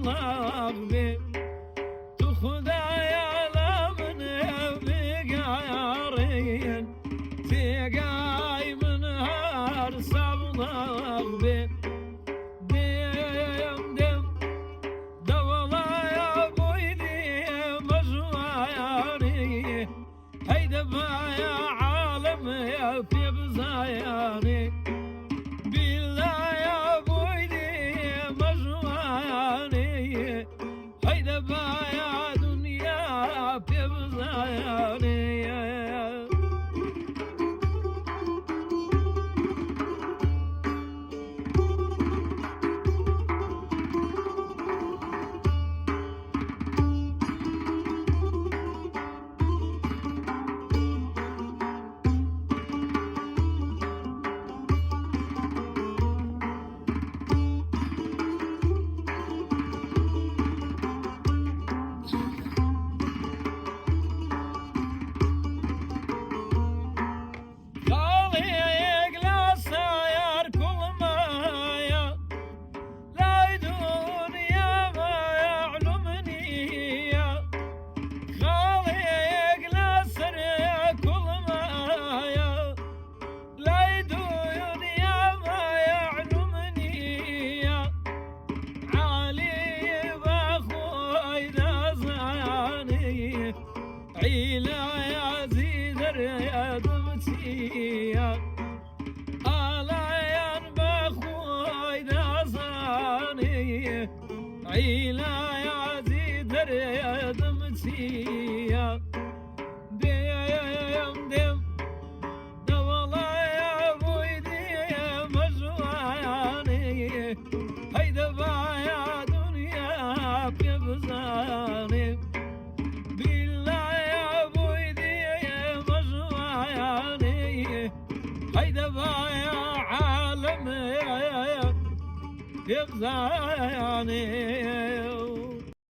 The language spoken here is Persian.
مبلغ بي تو خدايا لمن بقارين تقاي من هار سبلغ بي ديم ديم دولا يا بويدي مجواري هيدا يا عالم يا في بزاياني بالله يا بويدي مجواني هيدا يا دنيا في بزاياني عيلا يا زيدر يا دمتي آلا ينبخوي نازاني عيلا يا زيدر يا دمتي ديم ديم دولا يا بويدي مجواني هيدا يا دنيا بيبزاني هيدا يا عالم يا بزاني